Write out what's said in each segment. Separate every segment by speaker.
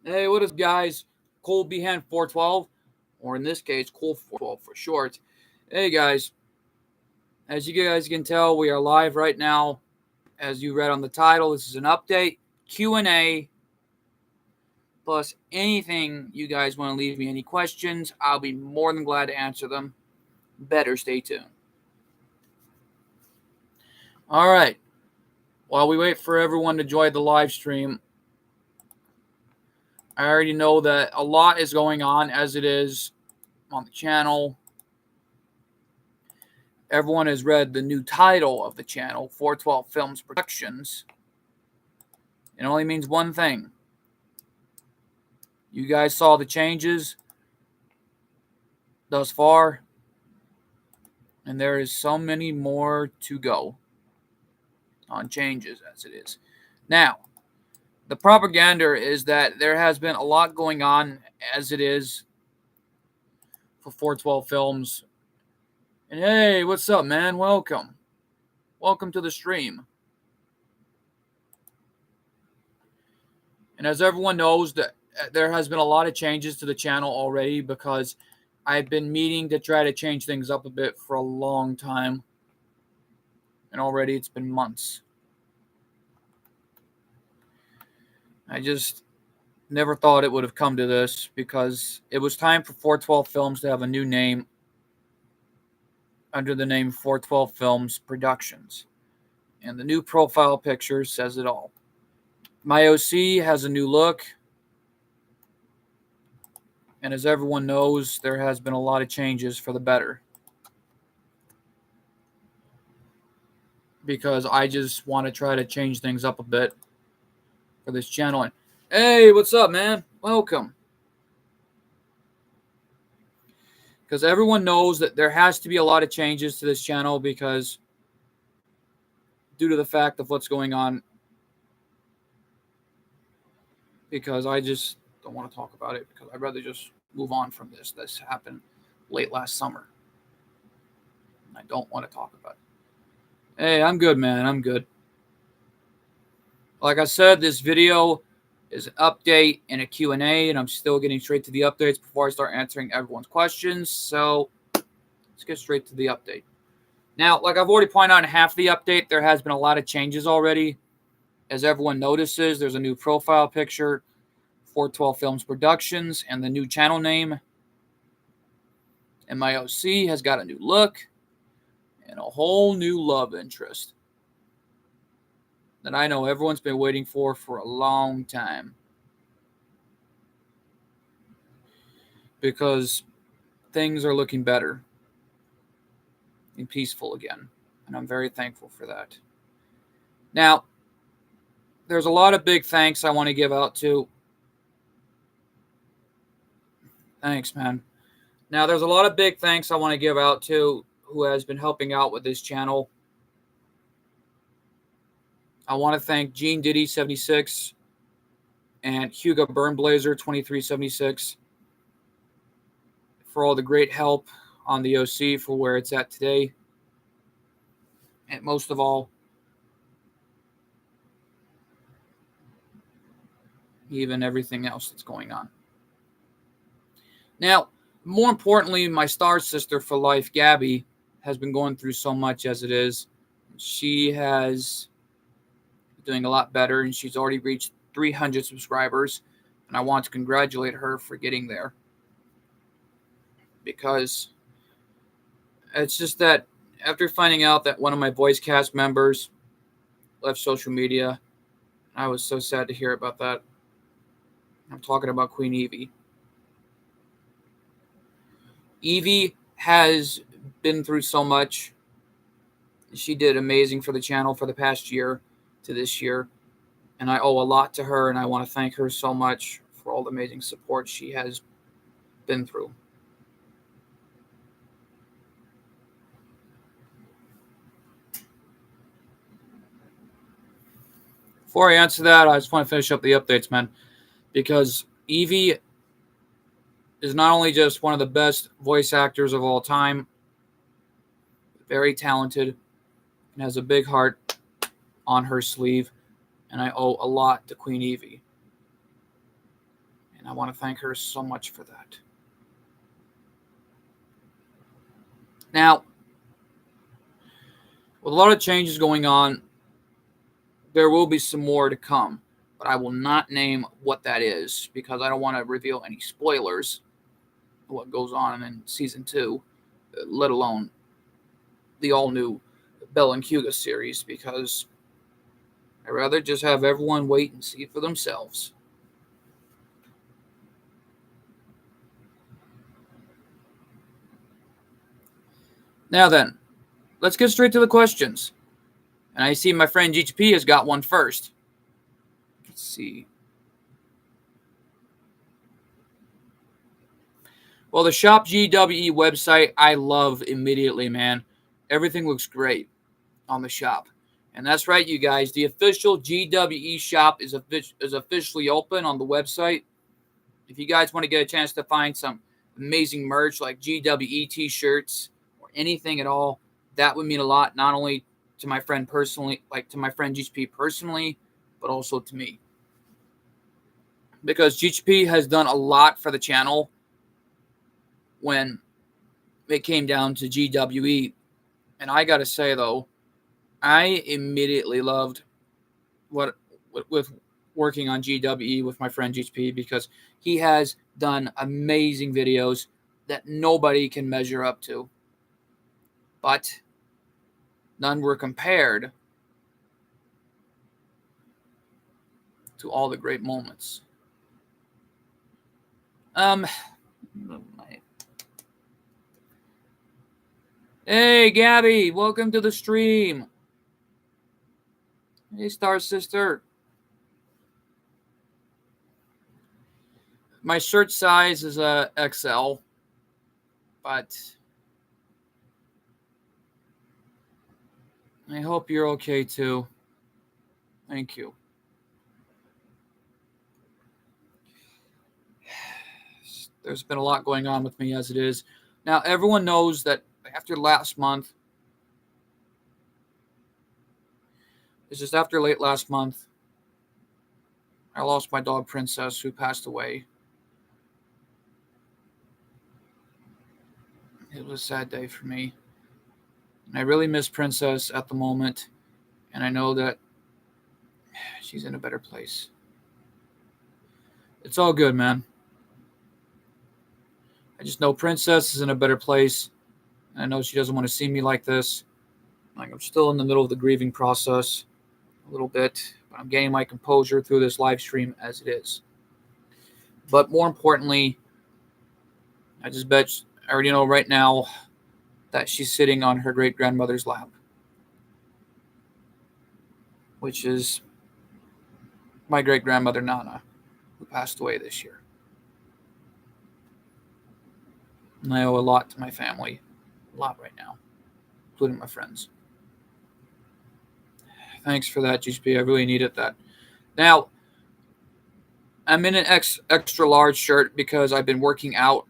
Speaker 1: Hey, what is guys? Cole Behan 412, or in this case, Cole 412 for short. Hey guys, as you guys can tell, we are live right now. As you read on the title, this is an update, Q&A, plus anything you guys want to leave me, any questions, I'll be more than glad to answer them. Better stay tuned. All right, while we wait for everyone to join the live stream, I already know that a lot is going on as it is on the channel. Everyone has read the new title of the channel, 412 Films Productions. It only means one thing. You guys saw the changes thus far, and there is so many more to go on changes as it is. Now, the propaganda is that there has been a lot going on as it is for 412 Films. And hey, what's up, man? Welcome. Welcome to the stream. And as everyone knows, that there has been a lot of changes to the channel already because I've been meaning to try to change things up a bit for a long time. And already it's been months. I just never thought it would have come to this because it was time for 412 Films to have a new name under the name 412 Films Productions. And the new profile picture says it all. My OC has a new look. And as everyone knows, there has been a lot of changes for the better. Because I just want to try to change things up a bit for this channel. And hey, what's up, man? Welcome. Because everyone knows that there has to be a lot of changes to this channel because due to the fact of what's going on. Because I just don't want to talk about it because I'd rather just move on from this. This happened late last summer. I don't want to talk about it. Hey, I'm good, man. I'm good. Like I said, this video is an update and a Q&A, and I'm still getting straight to the updates before I start answering everyone's questions. So let's get straight to the update. Now, like I've already pointed out in half the update, there has been a lot of changes already. As everyone notices, there's a new profile picture, 412 Films Productions, and the new channel name. And my OC has got a new look and a whole new love interest that I know everyone's been waiting for a long time. Because things are looking better and peaceful again. And I'm very thankful for that. Now, there's a lot of big thanks I want to give out to. Thanks, man. Now, there's a lot of big thanks I want to give out to who has been helping out with this channel. I want to thank Gene Diddy 76 and Hugo Burnblazer 2376 for all the great help on the OC for where it's at today. And most of all, even everything else that's going on. Now, more importantly, my star sister for life, Gabby, has been going through so much as it is. She has been doing a lot better, and she's already reached 300 subscribers. And I want to congratulate her for getting there. Because it's just that after finding out that one of my voice cast members left social media, I was so sad to hear about that. I'm talking about Queen Evie. Evie has been through so much. She did amazing for the channel for the past year to this year. And I owe a lot to her, and I want to thank her so much for all the amazing support she has been through. Before I answer that, I just want to finish up the updates, man. Because Evie is not only just one of the best voice actors of all time, very talented, and has a big heart on her sleeve, and I owe a lot to Queen Evie. And I want to thank her so much for that. Now, with a lot of changes going on, there will be some more to come, but I will not name what that is because I don't want to reveal any spoilers of what goes on in season 2, let alone the all-new Bell and Hugo series, because I'd rather just have everyone wait and see for themselves. Now then, let's get straight to the questions. And I see my friend GTP has got one first. Let's see. Well, the Shop GWE website, I love immediately, man. Everything looks great on the shop. And that's right, you guys. The official GWE shop is officially open on the website. If you guys want to get a chance to find some amazing merch like GWE t-shirts or anything at all, that would mean a lot, not only to my friend personally, like to my friend GTP personally, but also to me. Because GTP has done a lot for the channel when it came down to GWE. And I got to say, though, I immediately loved with working on GWE with my friend GTP because he has done amazing videos that nobody can measure up to. But none were compared to all the great moments. Hey, Gabby, welcome to the stream. Hey, Star Sister. My shirt size is a XL, but I hope you're okay too. Thank you. There's been a lot going on with me as it is. Now, everyone knows that after last month, it's just after late last month, I lost my dog Princess, who passed away. It was a sad day for me. And I really miss Princess at the moment, and I know that she's in a better place. It's all good, man. I just know Princess is in a better place. I know she doesn't want to see me like this. Like, I'm still in the middle of the grieving process a little bit, but I'm gaining my composure through this live stream as it is. But more importantly, I already know right now that she's sitting on her great-grandmother's lap, which is my great-grandmother Nana, who passed away this year. And I owe a lot to my family, a lot right now, including my friends. Thanks for that, GSP. I really needed that. Now, I'm in an extra large shirt because I've been working out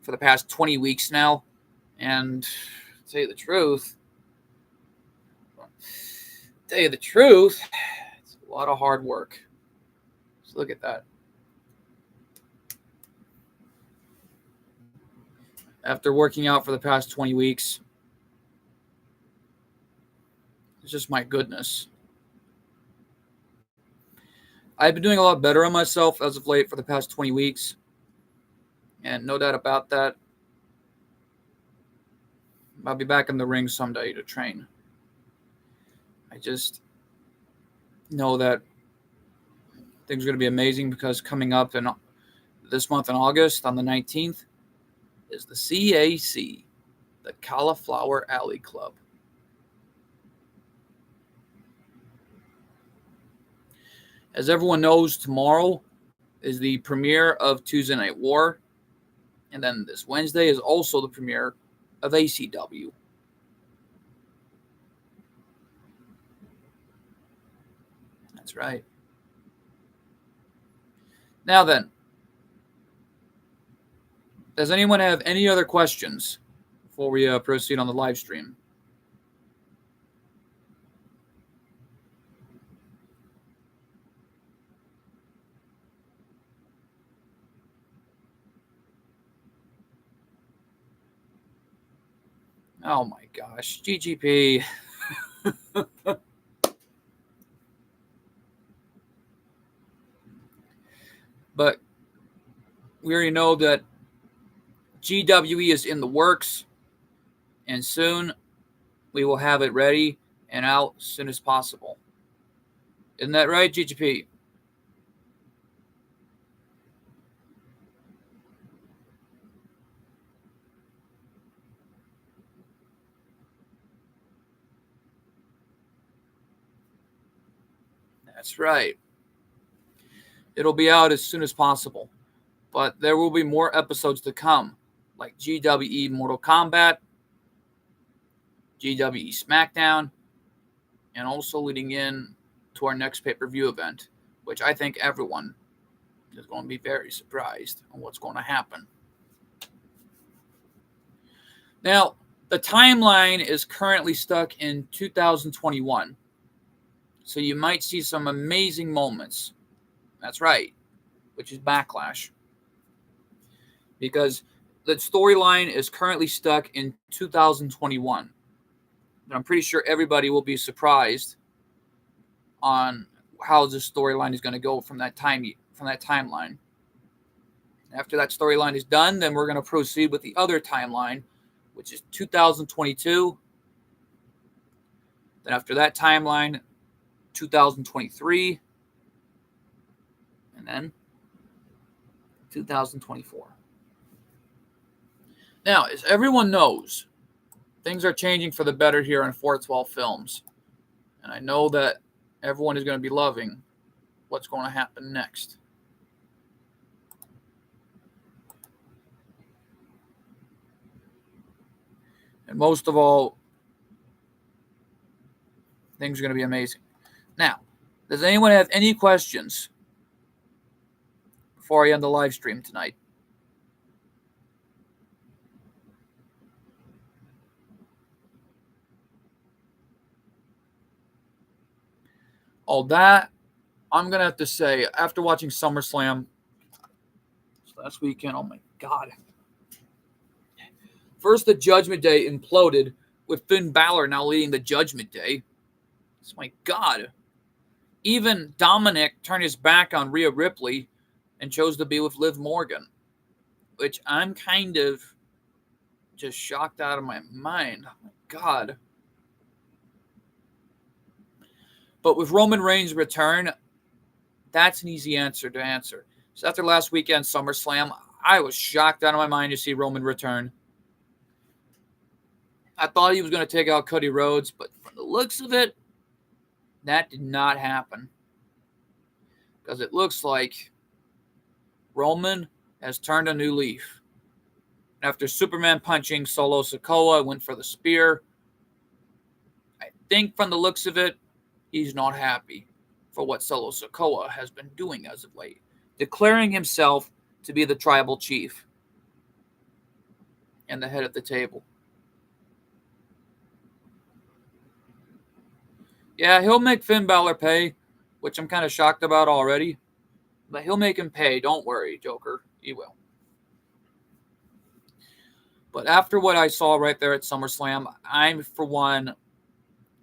Speaker 1: for the past 20 weeks now. And to tell you the truth, it's a lot of hard work. Just look at that. After working out for the past 20 weeks, it's just my goodness. I've been doing a lot better on myself as of late for the past 20 weeks. And no doubt about that. I'll be back in the ring someday to train. I just know that things are going to be amazing because coming up in this month in August on the 19th is the CAC, the Cauliflower Alley Club. As everyone knows, tomorrow is the premiere of Tuesday Night War. And then this Wednesday is also the premiere of ACW. That's right. Now then, does anyone have any other questions before we proceed on the live stream? Oh my gosh, GGP. But we already know that GWE is in the works, and soon we will have it ready and out as soon as possible. Isn't that right, GGP? That's right. It'll be out as soon as possible. But there will be more episodes to come, like GWE Mortal Kombat, GWE SmackDown, and also leading in to our next pay-per-view event, which I think everyone is going to be very surprised on what's going to happen. Now, the timeline is currently stuck in 2021, so you might see some amazing moments. That's right, which is Backlash. Because the storyline is currently stuck in 2021. And I'm pretty sure everybody will be surprised on how this storyline is going to go from that timeline. After that storyline is done, then we're going to proceed with the other timeline, which is 2022. Then after that timeline, 2023, and then 2024. Now, as everyone knows, things are changing for the better here on 412 Films. And I know that everyone is going to be loving what's going to happen next. And most of all, things are going to be amazing. Now, does anyone have any questions before I end the live stream tonight? All that, I'm going to have to say, after watching SummerSlam last weekend, oh my God. First, the Judgment Day imploded with Finn Balor now leading the Judgment Day. Oh my God. Even Dominic turned his back on Rhea Ripley and chose to be with Liv Morgan, which I'm kind of just shocked out of my mind. Oh my God. But with Roman Reigns' return, that's an easy answer to answer. So after last weekend, SummerSlam, I was shocked out of my mind to see Roman return. I thought he was going to take out Cody Rhodes, but from the looks of it, that did not happen. Because it looks like Roman has turned a new leaf. After Superman punching Solo Sikoa, went for the spear. I think from the looks of it, he's not happy for what Solo Sikoa has been doing as of late, declaring himself to be the tribal chief and the head of the table. Yeah, he'll make Finn Balor pay, which I'm kind of shocked about already. But he'll make him pay. Don't worry, Joker. He will. But after what I saw right there at SummerSlam, I, for one,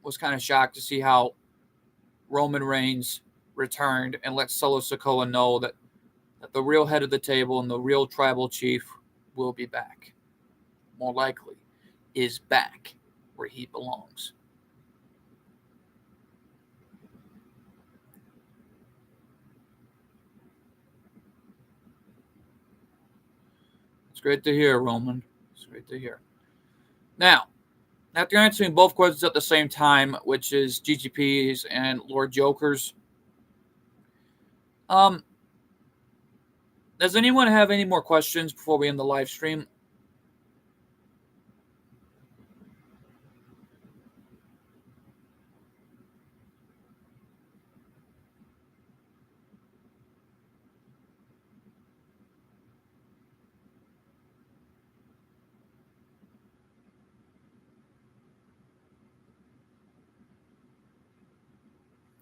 Speaker 1: was kind of shocked to see how Roman Reigns returned and let Solo Sikoa know that the real head of the table and the real tribal chief will be back. More likely, is back where he belongs. It's great to hear, Roman. It's great to hear. Now, after answering both questions at the same time, which is GGP's and Lord Joker's, does anyone have any more questions before we end the live stream?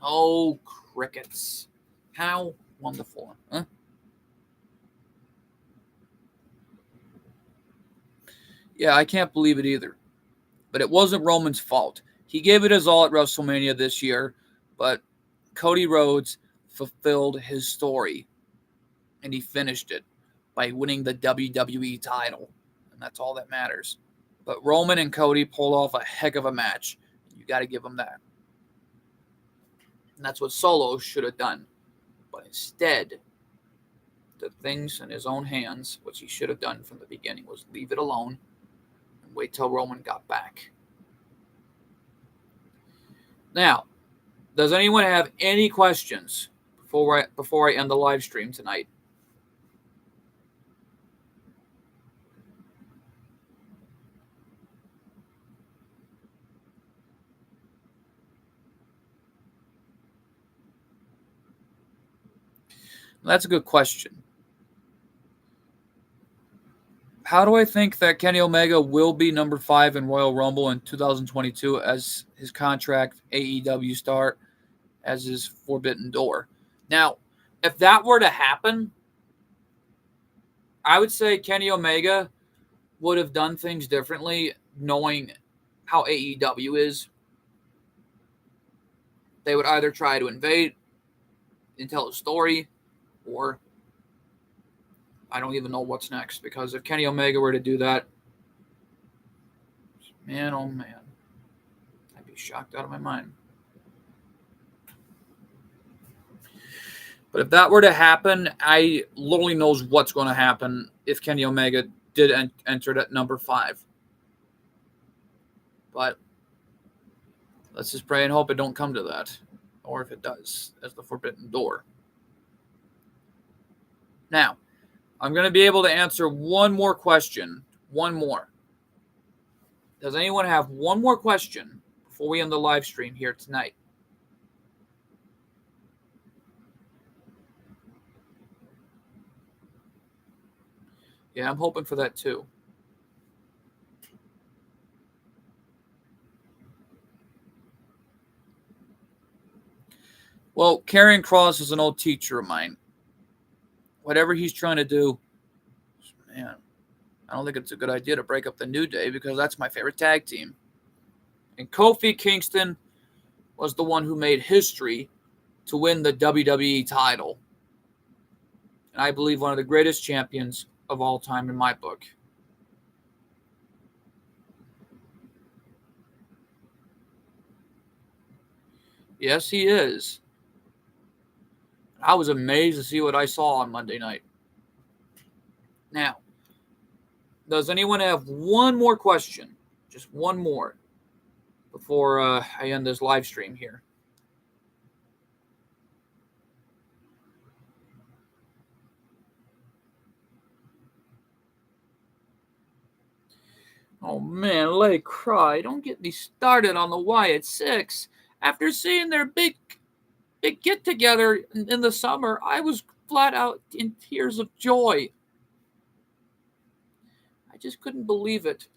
Speaker 1: Oh, crickets. How wonderful. Huh? Yeah, I can't believe it either. But it wasn't Roman's fault. He gave it his all at WrestleMania this year, but Cody Rhodes fulfilled his story, and he finished it by winning the WWE title, and that's all that matters. But Roman and Cody pulled off a heck of a match. You got to give them that. And that's what Solo should have done. But instead, took things in his own hands, which he should have done from the beginning, was leave it alone and wait till Roman got back. Now, does anyone have any questions before I end the live stream tonight? That's a good question. How do I think that Kenny Omega will be number 5 in Royal Rumble in 2022 as his contract AEW star, as his Forbidden Door? Now, if that were to happen, I would say Kenny Omega would have done things differently, knowing how AEW is. They would either try to invade and tell a story, or I don't even know what's next. Because if Kenny Omega were to do that, man, oh man, I'd be shocked out of my mind. But if that were to happen, I literally knows what's going to happen if Kenny Omega did enter at number 5. But let's just pray and hope it don't come to that. Or if it does, as the Forbidden Door. Now, I'm going to be able to answer one more question. One more. Does anyone have one more question before we end the live stream here tonight? Yeah, I'm hoping for that too. Well, Karrion Kross is an old teacher of mine. Whatever he's trying to do, man, I don't think it's a good idea to break up the New Day, because that's my favorite tag team. And Kofi Kingston was the one who made history to win the WWE title. And I believe one of the greatest champions of all time in my book. Yes, he is. I was amazed to see what I saw on Monday night. Now, does anyone have one more question? Just one more before I end this live stream here. Oh man, let it cry. Don't get me started on the Wyatt 6. After seeing their big get together in the summer, I was flat out in tears of joy. I just couldn't believe it.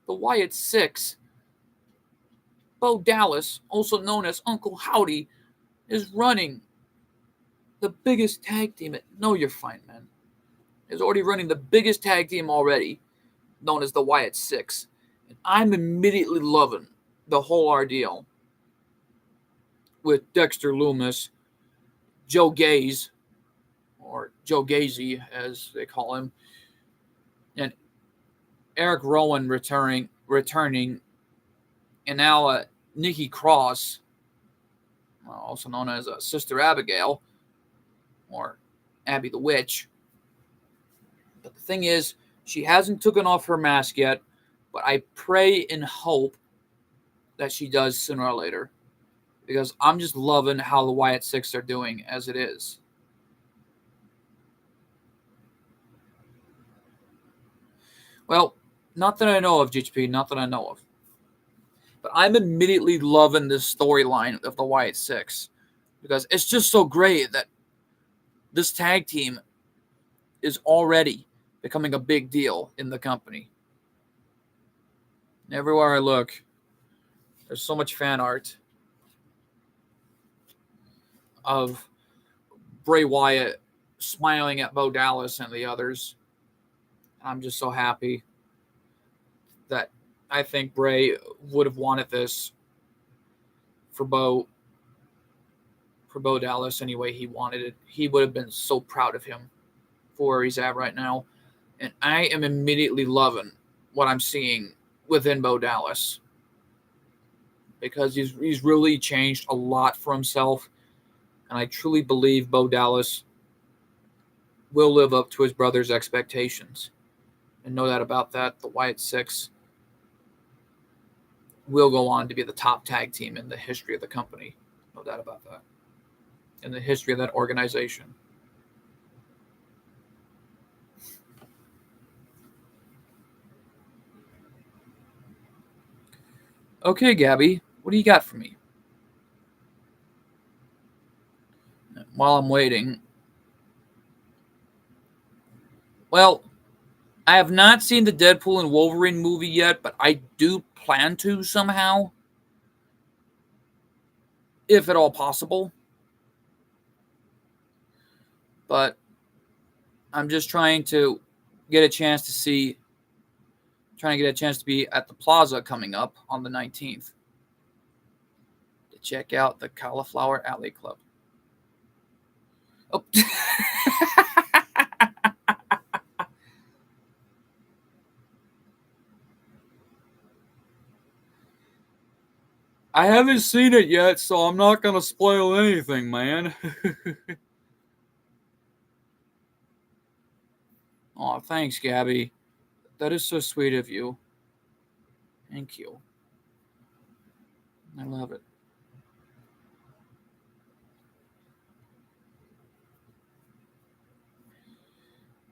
Speaker 1: The Wyatt 6, Bo Dallas, also known as Uncle Howdy, is running the biggest tag team. No, you're fine, man. Is already running the biggest tag team already, known as the Wyatt 6. And I'm immediately loving the whole ordeal with Dexter Lumis, Joe Gaze, or Joe Gazy, as they call him, and Eric Rowan returning, and now Nikki Cross, also known as Sister Abigail, or Abby the Witch. But the thing is, she hasn't taken off her mask yet, but I pray and hope that she does sooner or later, because I'm just loving how the Wyatt 6 are doing as it is. Well, not that I know of, GHP, not that I know of. But I'm immediately loving this storyline of the Wyatt 6, because it's just so great that this tag team is already becoming a big deal in the company. And everywhere I look, there's so much fan art of Bray Wyatt smiling at Bo Dallas and the others. I'm just so happy that I think Bray would have wanted this for Bo Dallas any way he wanted it. He would have been so proud of him for where he's at right now. And I am immediately loving what I'm seeing within Bo Dallas because he's really changed a lot for himself. And I truly believe Bo Dallas will live up to his brother's expectations. And no doubt about that, the Wyatt Six will go on to be the top tag team in the history of the company. No doubt about that. In the history of that organization. Okay, Gabby, what do you got for me? While I'm waiting. Well, I have not seen the Deadpool and Wolverine movie yet, but I do plan to somehow. If at all possible. But I'm just trying to get a chance to be at the Plaza coming up on the 19th to check out the Cauliflower Alley Club. Oh. I haven't seen it yet, so I'm not going to spoil anything, man. Aw, thanks, Gabby. That is so sweet of you. Thank you. I love it.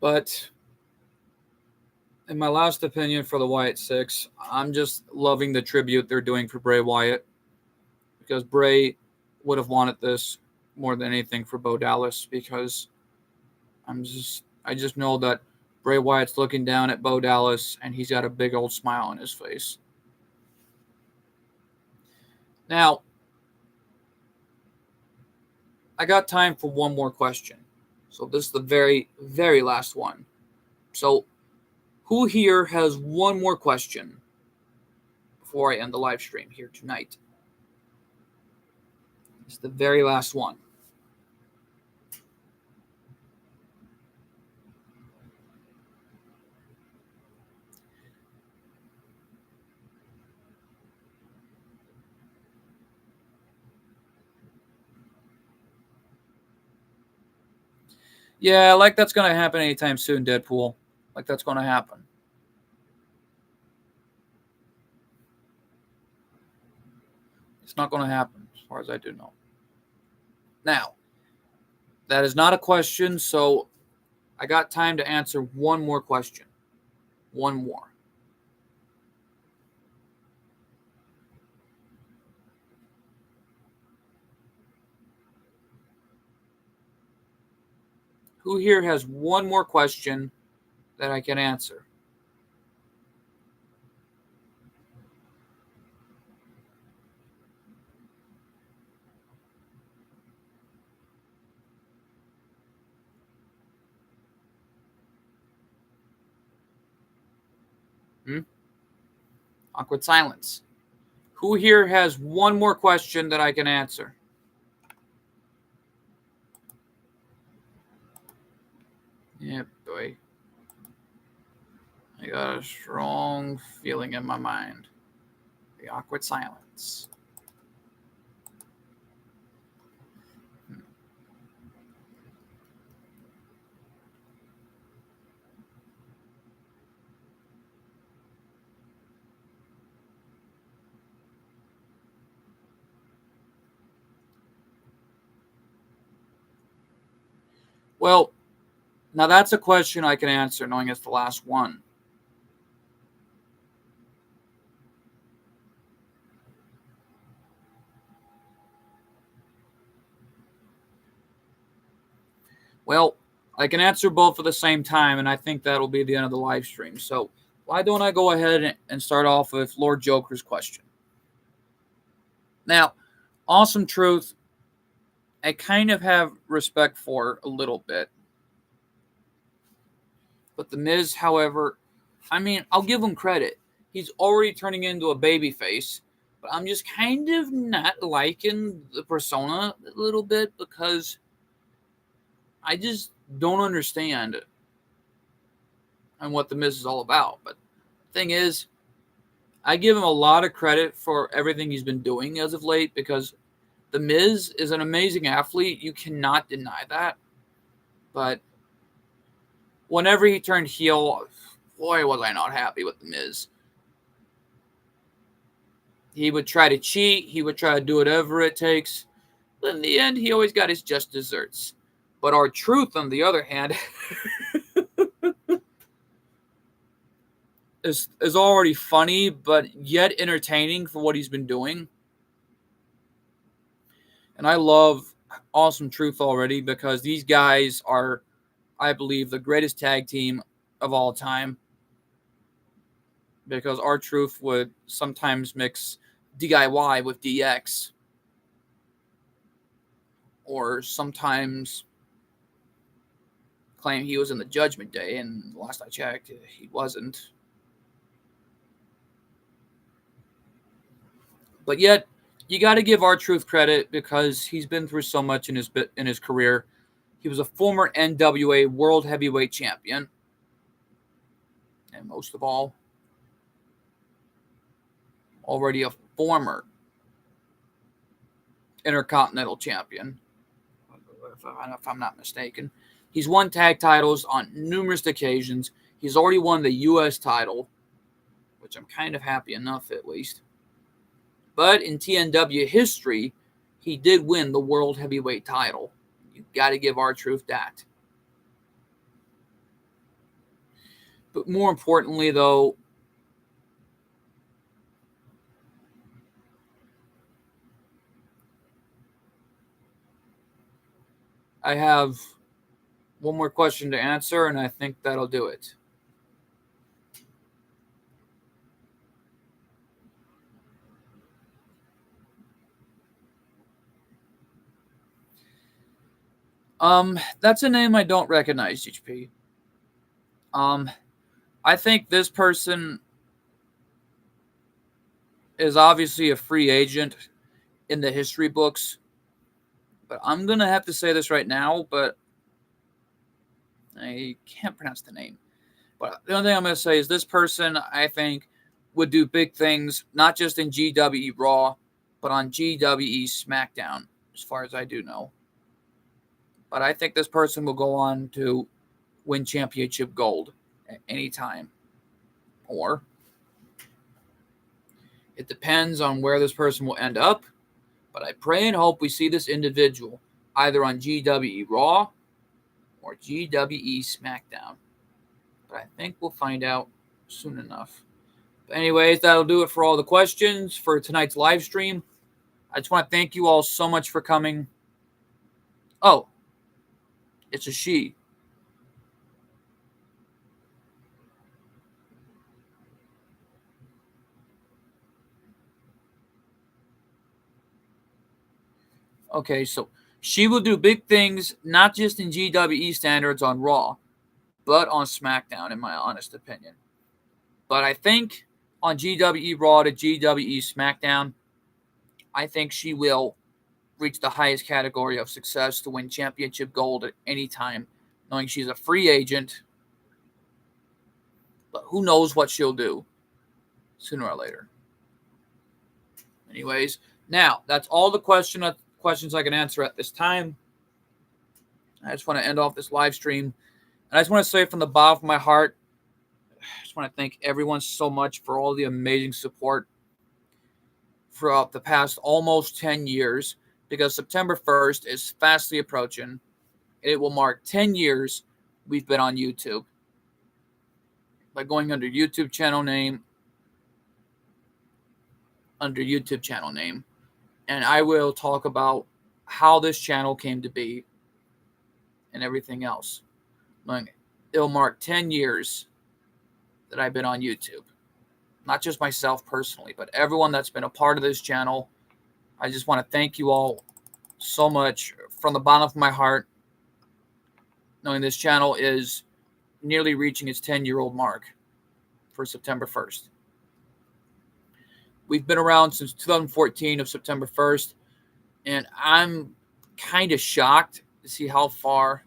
Speaker 1: But in my last opinion for the Wyatt Six, I'm just loving the tribute they're doing for Bray Wyatt because Bray would have wanted this more than anything for Bo Dallas because I just know that Bray Wyatt's looking down at Bo Dallas and he's got a big old smile on his face. Now, I got time for one more question. So this is the very, very last one. So who here has one more question before I end the live stream here tonight? It's the very last one. Yeah, like that's going to happen anytime soon, Deadpool. Like that's going to happen. It's not going to happen, as far as I do know. Now, that is not a question, so I got time to answer one more question. One more. Who here has one more question that I can answer? Awkward silence. Who here has one more question that I can answer? Yeah, boy. I got a strong feeling in my mind. The awkward silence. Well, now that's a question I can answer knowing it's the last one. Well, I can answer both at the same time, and I think that'll be the end of the live stream. So why don't I go ahead and start off with Lord Joker's question? Now, Awesome Truth, I kind of have respect for a little bit. But The Miz, however, I mean, I'll give him credit. he's already turning into a baby face. But I'm just kind of not liking the persona a little bit because I just don't understand and what the Miz is all about. But the thing is, I give him a lot of credit for everything he's been doing as of late because the Miz is an amazing athlete. You cannot deny that. But whenever he turned heel, boy, was I not happy with the Miz. He would try to cheat. He would try to do whatever it takes. But in the end, he always got his just desserts. But R-Truth, on the other hand, is already funny, but yet entertaining for what he's been doing. And I love Awesome Truth already because these guys are, I believe, the greatest tag team of all time. Because R-Truth would sometimes mix DIY with DX. Or sometimes claim he was in the Judgment Day, and last I checked, he wasn't. But yet, you got to give R-Truth credit because he's been through so much in his career. He was a former NWA World Heavyweight Champion. And most of all, already a former Intercontinental Champion, if I'm not mistaken. He's won tag titles on numerous occasions. He's already won the U.S. title, which I'm kind of happy enough at least. But in TNW history, he did win the World Heavyweight title. You got to give R-Truth that. But more importantly, though, I have one more question to answer, and I think that'll do it. That's a name I don't recognize, HP. I think this person is obviously a free agent in the history books, but I'm gonna have to say this right now, but I can't pronounce the name. But the only thing I'm gonna say is this person, I think, would do big things, not just in GWE Raw, but on GWE SmackDown, as far as I do know. But I think this person will go on to win championship gold at any time. Or it depends on where this person will end up. But I pray and hope we see this individual either on GWE Raw or GWE SmackDown. But I think we'll find out soon enough. But anyways, that'll do it for all the questions for tonight's live stream. I just want to thank you all so much for coming. Oh, it's a she. Okay, so she will do big things, not just in GWE standards on Raw, but on SmackDown, in my honest opinion. But I think on GWE Raw to GWE SmackDown, I think she will reach the highest category of success to win championship gold at any time, knowing she's a free agent. But who knows what she'll do sooner or later. Anyways, now that's all the questions I can answer at this time. I just want to end off this live stream. And I just want to say from the bottom of my heart, I just want to thank everyone so much for all the amazing support throughout the past almost 10 years, because September 1st is fastly approaching. It will mark 10 years we've been on YouTube. By going under YouTube channel name, and I will talk about how this channel came to be and everything else. It'll mark 10 years that I've been on YouTube. Not just myself personally, but everyone that's been a part of this channel. I just want to thank you all so much from the bottom of my heart, knowing this channel is nearly reaching its 10-year-old mark for September 1st. We've been around since 2014 of September 1st, and I'm kind of shocked to see how far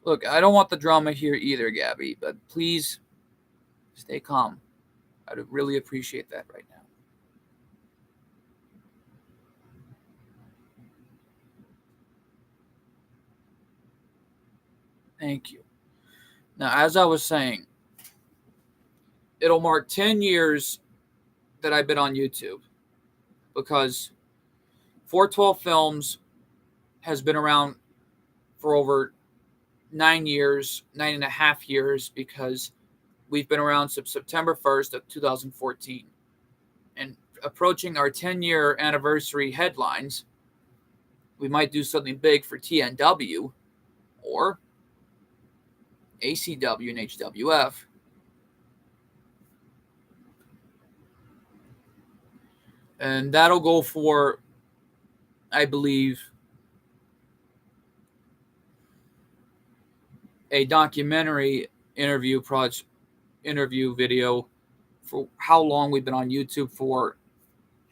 Speaker 1: Look, I don't want the drama here either, Gabby, but please stay calm. I'd really appreciate that right now. Thank you. Now, as I was saying, it'll mark 10 years that I've been on YouTube because 412 Films has been around for over 9 years, 9.5 years, because we've been around since September 1st of 2014. And approaching our 10-year anniversary headlines, we might do something big for TNW or ACW and HWF. And that'll go for, I believe, a documentary interview video for how long we've been on YouTube for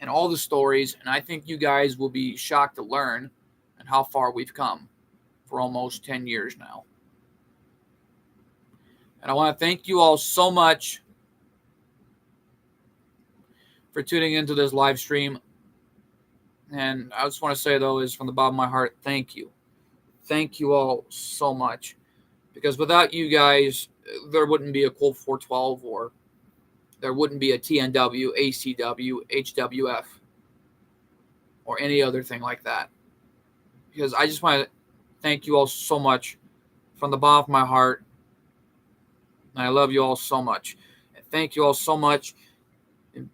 Speaker 1: and all the stories. And I think you guys will be shocked to learn and how far we've come for almost 10 years now. And I want to thank you all so much for tuning into this live stream. And I just want to say, though, is from the bottom of my heart, thank you. Thank you all so much. Because without you guys, there wouldn't be a Colt 412 or there wouldn't be a TNW, ACW, HWF, or any other thing like that. Because I just want to thank you all so much from the bottom of my heart. And I love you all so much. And thank you all so much. And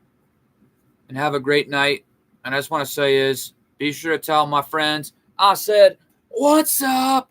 Speaker 1: have a great night. And I just want to say is, be sure to tell my friends I said, what's up?